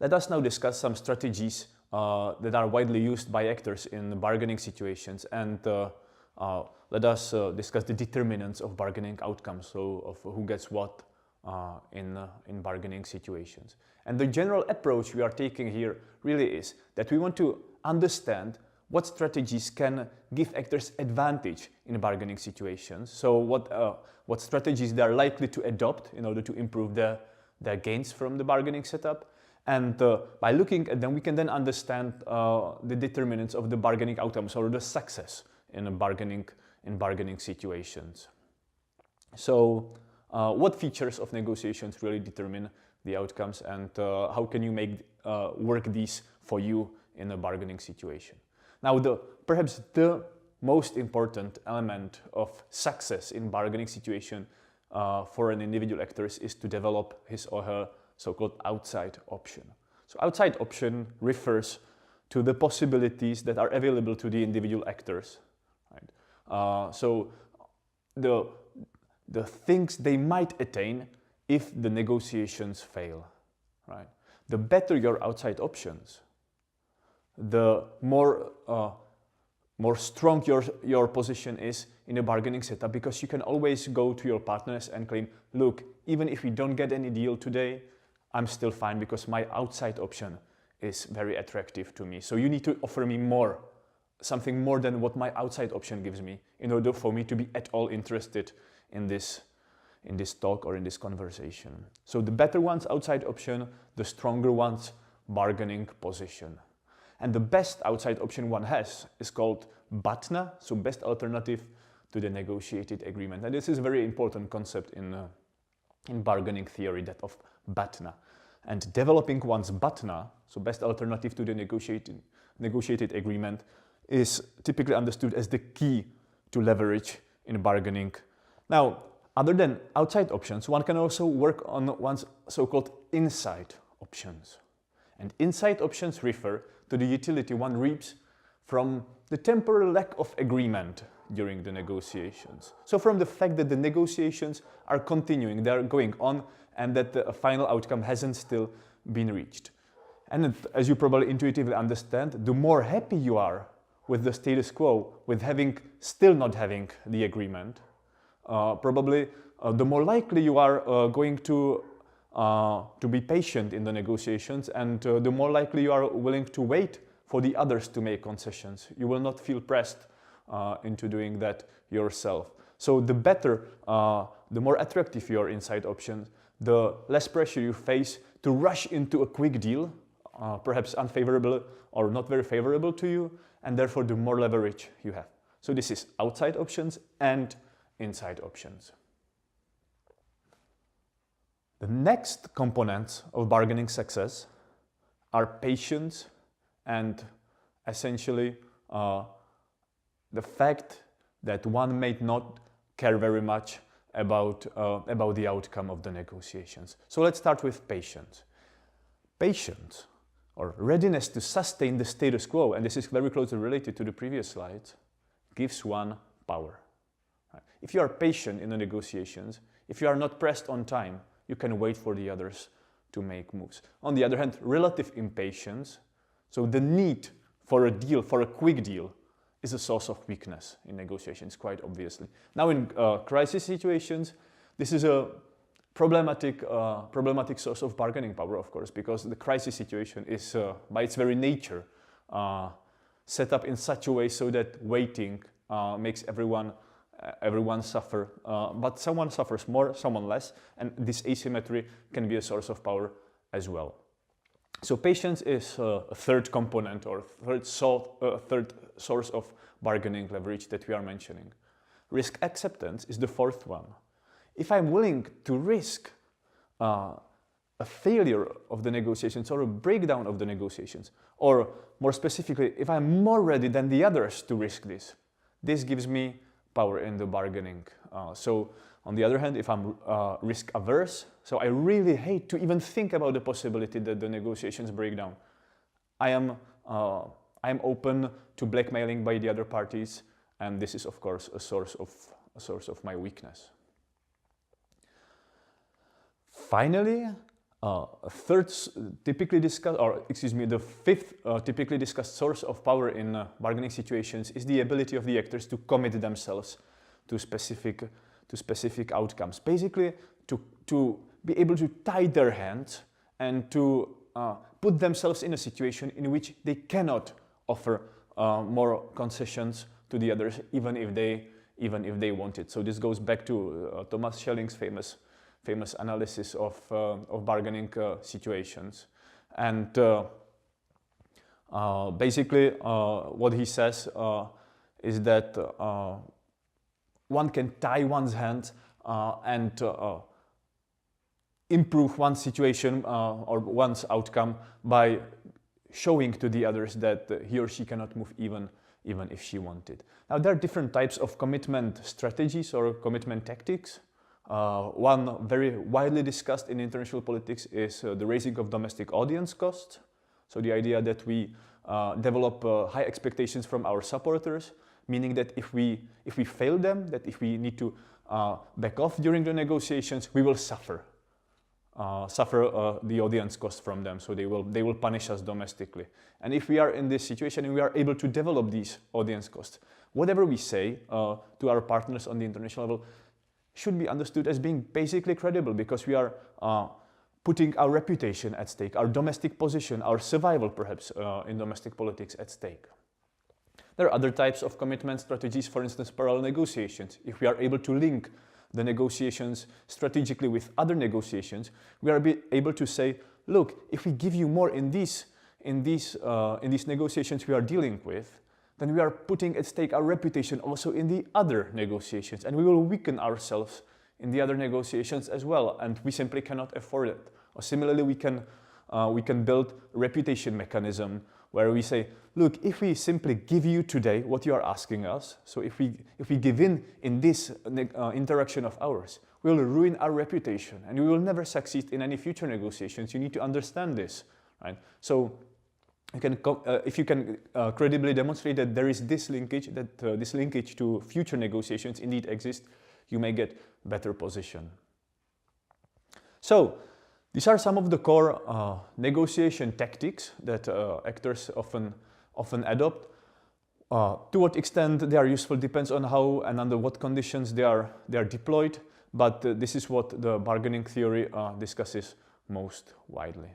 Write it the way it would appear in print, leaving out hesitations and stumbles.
Let us now discuss some strategies that are widely used by actors in bargaining situations, and let us discuss the determinants of bargaining outcomes, so of who gets what in bargaining situations. And the general approach we are taking here really is that we want to understand what strategies can give actors advantage in bargaining situations. So what strategies they are likely to adopt in order to improve their gains from the bargaining setup. And by looking at them, we can then understand the determinants of the bargaining outcomes or the success in bargaining situations. So what features of negotiations really determine the outcomes, and how can you make work these for you in a bargaining situation? Now, perhaps the most important element of success in bargaining situation for an individual actor is to develop his or her so-called outside option. So outside option refers to the possibilities that are available to the individual actors. Right? So the things they might attain if the negotiations fail. Right? The better your outside options, the more strong your position is in a bargaining setup, because you can always go to your partners and claim, look, even if we don't get any deal today, I'm still fine because my outside option is very attractive to me. So you need to offer me more, something more than what my outside option gives me, in order for me to be at all interested in this talk or in this conversation. So the better one's outside option, the stronger one's bargaining position. And the best outside option one has is called BATNA, so best alternative to the negotiated agreement. And this is a very important concept in bargaining theory, that of BATNA. And developing one's BATNA, so best alternative to the negotiated agreement, is typically understood as the key to leverage in bargaining. Now, other than outside options, one can also work on one's so-called inside options. And inside options refer to the utility one reaps from the temporary lack of agreement during the negotiations. So from the fact that the negotiations are continuing, they are going on, and that the final outcome hasn't still been reached. And as you probably intuitively understand, the more happy you are with the status quo, with still not having the agreement, probably the more likely you are going to be patient in the negotiations, and the more likely you are willing to wait for the others to make concessions. You will not feel pressed into doing that yourself. So the better, the more attractive your inside option, the less pressure you face to rush into a quick deal, perhaps unfavorable or not very favorable to you, and therefore the more leverage you have. So this is outside options and inside options. The next components of bargaining success are patience and essentially the fact that one may not care very much about the outcome of the negotiations. So let's start with patience. Patience, or readiness to sustain the status quo, and this is very closely related to the previous slides, gives one power. If you are patient in the negotiations, if you are not pressed on time, you can wait for the others to make moves. On the other hand, relative impatience, so the need for a deal, for a quick deal, is a source of weakness in negotiations, quite obviously. Now in crisis situations, this is a problematic source of bargaining power, of course, because the crisis situation is, by its very nature, set up in such a way so that waiting makes everyone suffer, but someone suffers more, someone less, and this asymmetry can be a source of power as well. So patience is a third component or third source of bargaining leverage that we are mentioning. Risk acceptance is the fourth one. If I'm willing to risk a failure of the negotiations or a breakdown of the negotiations, or more specifically, if I'm more ready than the others to risk this gives me power in the bargaining. So on the other hand, if I'm risk averse, so I really hate to even think about the possibility that the negotiations break down, I am open to blackmailing by the other parties, and this is of course a source of my weakness. Finally, The fifth typically discussed source of power in bargaining situations is the ability of the actors to commit themselves to specific outcomes. Basically, to be able to tie their hands and to put themselves in a situation in which they cannot offer more concessions to the others, even if they want it. So this goes back to Thomas Schelling's famous analysis of bargaining situations. And basically what he says is that one can tie one's hands and improve one's situation or one's outcome by showing to the others that he or she cannot move even if she wanted. Now, there are different types of commitment strategies or commitment tactics. One very widely discussed in international politics is the raising of domestic audience costs. So the idea that we develop high expectations from our supporters, meaning that if we fail them, that if we need to back off during the negotiations, we will suffer the audience cost from them. So they will punish us domestically. And if we are in this situation and we are able to develop these audience costs, whatever we say to our partners on the international level should be understood as being basically credible, because we are putting our reputation at stake, our domestic position, our survival perhaps in domestic politics at stake. There are other types of commitment strategies, for instance, parallel negotiations. If we are able to link the negotiations strategically with other negotiations, we are able to say, look, if we give you more in these negotiations we are dealing with, then we are putting at stake our reputation also in the other negotiations, and we will weaken ourselves in the other negotiations as well, and we simply cannot afford it. Or similarly, we can build a reputation mechanism where we say, look, if we simply give you today what you are asking us, so if we give in this interaction of ours, we will ruin our reputation and we will never succeed in any future negotiations. You need to understand this, right? So you can, if you can credibly demonstrate that there is this linkage, that this linkage to future negotiations indeed exists, you may get better position. So these are some of the core negotiation tactics that actors often adopt. To what extent they are useful depends on how and under what conditions they are deployed, but this is what the bargaining theory discusses most widely.